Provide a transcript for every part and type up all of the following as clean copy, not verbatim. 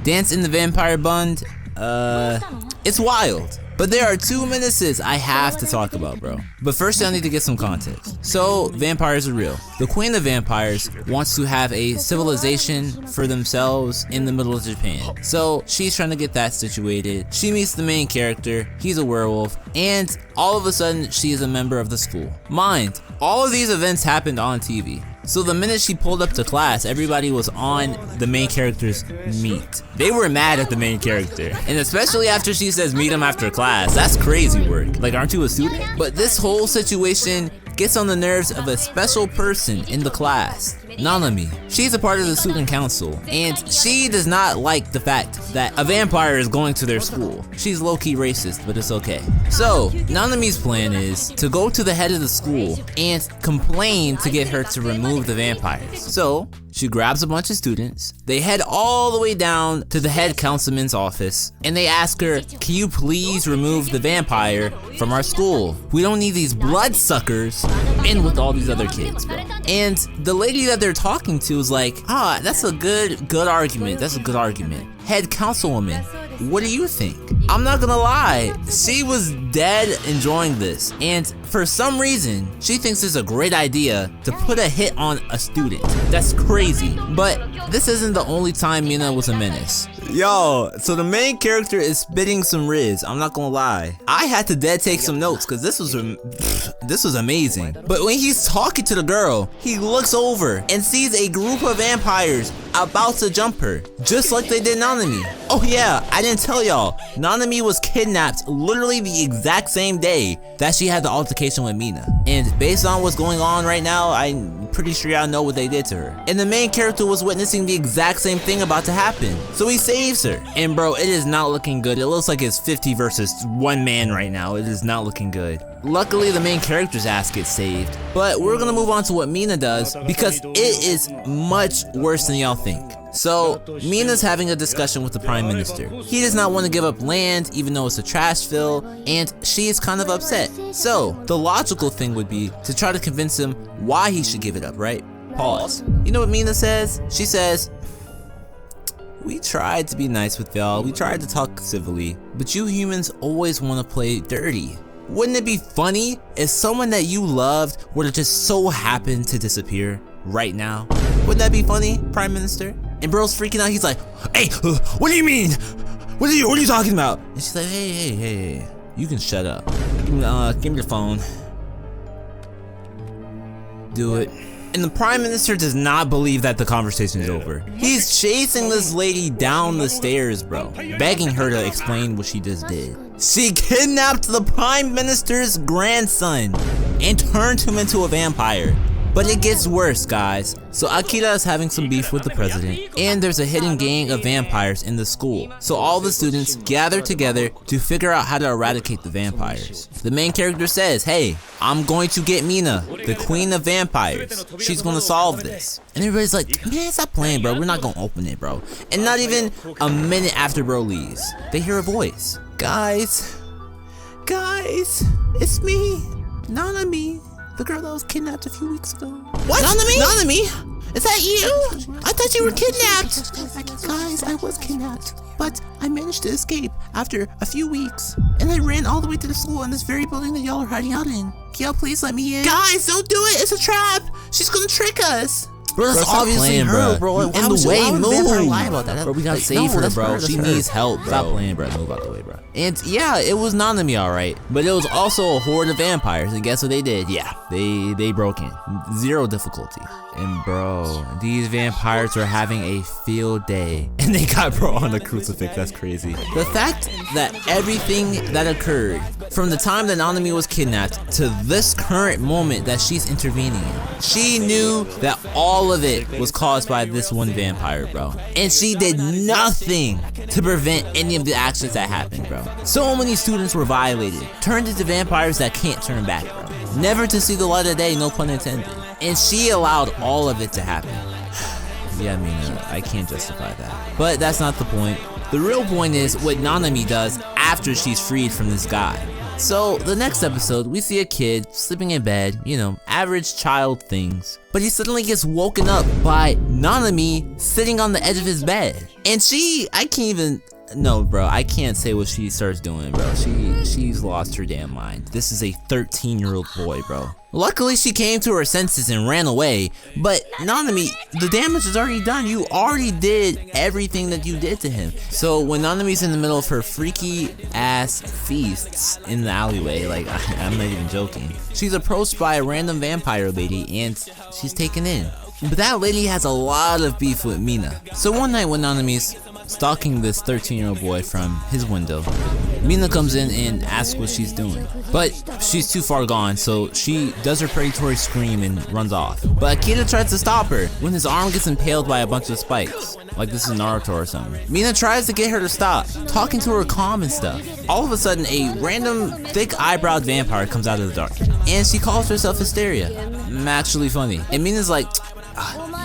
Dance in the Vampire Bund, it's wild. But there are two menaces I have to talk about, bro. But first I need to get some context. So, vampires are real. The queen of vampires wants to have a civilization for themselves in the middle of Japan. So, she's trying to get that situated. She meets the main character, he's a werewolf, and all of a sudden, she is a member of the school. Mind, all of these events happened on TV. So the minute she pulled up to class, everybody was on the main character's meat. They were mad at the main character. And especially after she says meet him after class, that's crazy work. Like, aren't you a student? But this whole situation gets on the nerves of a special person in the class, Nanami. She's a part of the student council, and she does not like the fact that a vampire is going to their school. She's low-key racist, but it's okay. So, Nanami's plan is to go to the head of the school and complain to get her to remove the vampires. So, she grabs a bunch of students, they head all the way down to the head councilman's office, and they ask her, can you please remove the vampire from our school? We don't need these bloodsuckers in with all these other kids, bro. And the lady that they're talking to is like, that's a good argument, that's a good argument. Head councilwoman, what do you think? I'm not gonna lie, she was dead enjoying this, and for some reason, she thinks it's a great idea to put a hit on a student. That's crazy. But this isn't the only time Mina was a menace. Yo, so the main character is spitting some riz, I'm not gonna lie. I had to dead take some notes because this was amazing. But when he's talking to the girl, he looks over and sees a group of vampires about to jump her, just like they did Nanami. Oh yeah, I didn't tell y'all, Nanami was kidnapped literally the exact same day that she had the altercation with Mina. And based on what's going on right now, I'm pretty sure y'all know what they did to her. And the main character was witnessing the exact same thing about to happen. So he saves her. And bro, it is not looking good. It looks like it's 50 versus 1 man right now. It is not looking good. Luckily, the main character's ass gets saved. But we're gonna move on to what Mina does because it is much worse than y'all think. So, Mina's having a discussion with the Prime Minister. He does not want to give up land, even though it's a trash fill, and she is kind of upset. So, the logical thing would be to try to convince him why he should give it up, right? Pause. You know what Mina says? She says, we tried to be nice with y'all, we tried to talk civilly, but you humans always want to play dirty. Wouldn't it be funny if someone that you loved were to just so happen to disappear right now? Wouldn't that be funny, Prime Minister? And bro's freaking out, he's like, hey, what do you mean? What are you talking about? And she's like, hey, you can shut up. Give me the phone. Do it. And the Prime Minister does not believe that the conversation is over. He's chasing this lady down the stairs, bro, begging her to explain what she just did. She kidnapped the Prime Minister's grandson and turned him into a vampire. But it gets worse, guys. So Akira is having some beef with the president, and there's a hidden gang of vampires in the school. So all the students gather together to figure out how to eradicate the vampires. The main character says, hey, I'm going to get Mina, the queen of vampires. She's gonna solve this. And everybody's like, man, stop playing, bro. We're not gonna open it, bro. And not even a minute after bro leaves, they hear a voice. Guys, it's me, Nanami. The girl that was kidnapped a few weeks ago. What? Nanami? Is that you? I thought you were kidnapped. Guys, I was kidnapped, but I managed to escape after a few weeks. And I ran all the way to the school in this very building that y'all are hiding out in. Can y'all please let me in? Guys, don't do it. It's a trap. She's gonna trick us. Bro, that's obviously her, bro. And the way move. Lie about that? Bro, we gotta save her, bro. She needs help, bro. Stop playing, bro. Move out the way, bro. And yeah, it was Nanami, alright. But it was also a horde of vampires. And guess what they did? Yeah, they broke in. 0 difficulty. And bro, these vampires are having a field day. And they got bro on the crucifix. That's crazy. The fact that everything that occurred from the time that Nanami was kidnapped to this current moment that she's intervening in, she knew that all of it was caused by this one vampire, bro. And she did nothing to prevent any of the actions that happened, bro. So many students were violated, turned into vampires that can't turn back, bro. Never to see the light of day, no pun intended. And she allowed all of it to happen. Yeah, I mean, I can't justify that. But that's not the point. The real point is what Nanami does after she's freed from this guy. So the next episode, we see a kid sleeping in bed, you know, average child things. But he suddenly gets woken up by Nanami sitting on the edge of his bed. And I can't even, no bro, I can't say what she starts doing, bro. She's lost her damn mind. This is a 13-year-old boy, bro. Luckily, she came to her senses and ran away, but Nanami, the damage is already done. You already did everything that you did to him. So when Nanami's in the middle of her freaky ass feasts in the alleyway, like, I'm not even joking, she's approached by a random vampire lady and she's taken in. But that lady has a lot of beef with Mina. So one night when Nanami's stalking this 13-year-old boy from his window, Mina comes in and asks what she's doing. But she's too far gone, so she does her predatory scream and runs off. But Akira tries to stop her when his arm gets impaled by a bunch of spikes. Like this is Naruto or something. Mina tries to get her to stop, talking to her calm and stuff. All of a sudden, a random thick-eyebrowed vampire comes out of the dark. And she calls herself Hysteria. Actually funny. And Mina's like,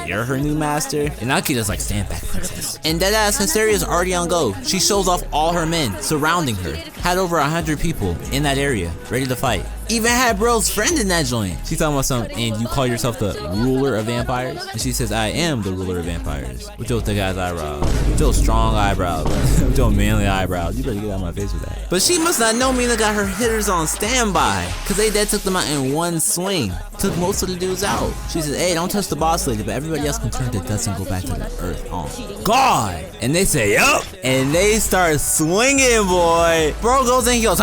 you're her new master? And Akira's like, stand back, princess. And deadass Hysteria's already on go. She shows off all her men surrounding her. Had over 100 people in that area, ready to fight. Even had bro's friend in that joint. She's talking about something, and you call yourself the ruler of vampires? And she says, I am the ruler of vampires. With your thick ass eyebrows. With your strong eyebrows. With your manly eyebrows. You better get out of my face with that. But she must not know Mina got her hitters on standby. Cause they dead took them out in one swing. Took most of the dudes out. She says, hey, don't touch the boss lady, but everybody else can turn to dust and go back to the earth. Oh God. And they say, yup. And they start swinging, boy. Bro goes in, he goes,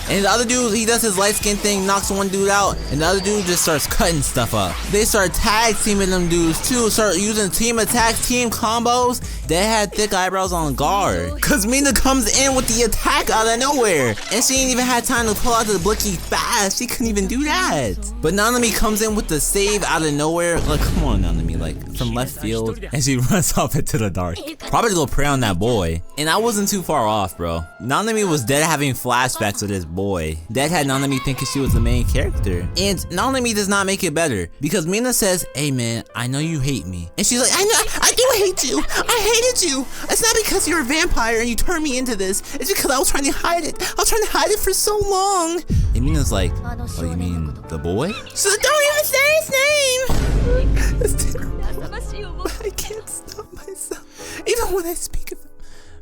and the other dude, he does his light skin thing, knocks one dude out, and the other dude just starts cutting stuff up. They start tag teaming them dudes too, start using team attacks, team combos. They had thick eyebrows on guard. Cause Mina comes in with the attack out of nowhere. And she ain't even had time to pull out the blicky fast. She couldn't even do that. But Nanami comes in with the save out of nowhere. Like, come on, Nanami, like from left field. And she runs off into the dark. Probably to go prey on that boy. And I wasn't too far off, bro. Nanami was dead having flashbacks of this boy. That had Nanami thinking she was the main character. And Nanami does not make it better. Because Mina says, hey man, I know you hate me. And she's like, I know, I do hate you. I hated you. It's not because you're a vampire and you turned me into this. It's because I was trying to hide it. I was trying to hide it for so long. And Mina's like, oh, you mean the boy? So don't even say his name. It's terrible. But I can't stop myself. Even when I speak of him.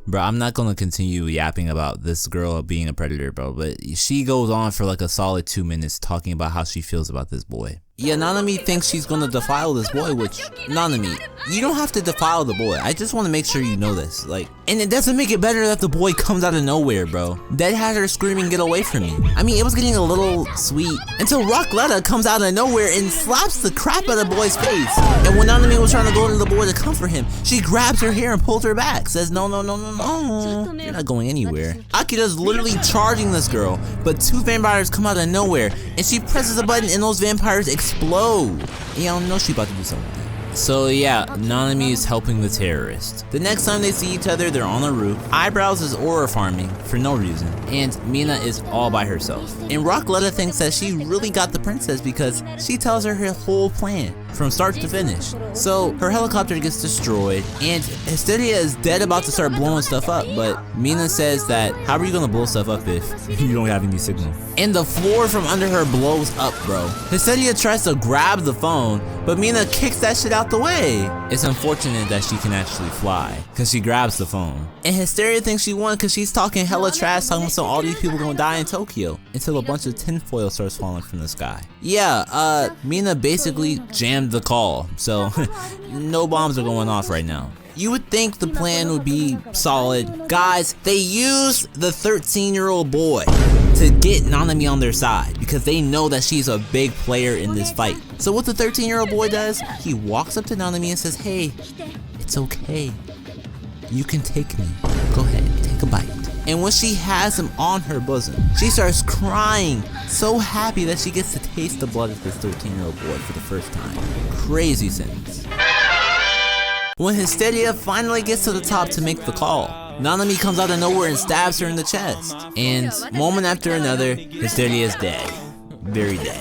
Bro, I'm not gonna continue yapping about this girl being a predator, bro, but she goes on for like a solid 2 minutes talking about how she feels about this boy. Yeah, Nanami thinks she's gonna defile this boy, which, Nanami, you don't have to defile the boy. I just want to make sure you know this, like, and it doesn't make it better that the boy comes out of nowhere, bro. That had her screaming, get away from me. I mean, it was getting a little sweet until Rockletta comes out of nowhere and slaps the crap out of the boy's face. And when Nanami was trying to go to the boy to comfort him, she grabs her hair and pulls her back, says, no, no, no, no, no, you're not going anywhere. Akira's literally charging this girl, but 2 vampires come out of nowhere, and she presses a button and those vampires explode. And y'all know she about to do something. So yeah, Nanami is helping the terrorist. The next time they see each other, they're on a roof. Eyebrows is aura farming for no reason, and Mina is all by herself. And Rockletta thinks that she really got the princess because she tells her whole plan from start to finish. So her helicopter gets destroyed, and Hysteria is dead about to start blowing stuff up, but Mina says that how are you gonna blow stuff up if you don't have any signal? And the floor from under her blows up, bro. Hysteria tries to grab the phone, but Mina kicks that shit out the way. It's unfortunate that she can actually fly, cause she grabs the phone. And Hysteria thinks she won cause she's talking hella trash, talking about so all these people gonna die in Tokyo, until a bunch of tinfoil starts falling from the sky. Yeah, Mina basically jammed the call, so no bombs are going off right now. You would think the plan would be solid. Guys, they used the 13-year-old boy to get Nanami on their side because they know that she's a big player in this fight. So what the 13-year-old boy does, he walks up to Nanami and says, hey, it's okay. You can take me. Go ahead, take a bite. And when she has him on her bosom, she starts crying, so happy that she gets to taste the blood of this 13-year-old boy for the first time. Crazy sentence. When Hysteria finally gets to the top to make the call, Nanami comes out of nowhere and stabs her in the chest. And moment after another, Hysteria is dead. very dead.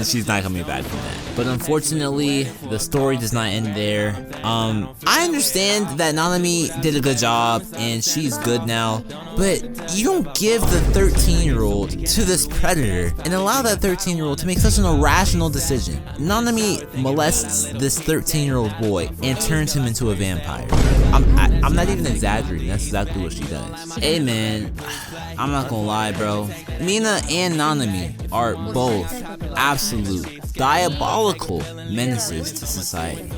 She's not coming back from that. But unfortunately, the story does not end there. I understand that Nanami did a good job and she's good now, but you don't give the 13-year-old to this predator and allow that 13-year-old to make such an irrational decision. Nanami molests this 13-year-old boy and turns him into a vampire. I'm not even exaggerating, that's exactly what she does. Hey man, I'm not gonna lie bro, Mina and Nanami are both absolute diabolical menaces to society.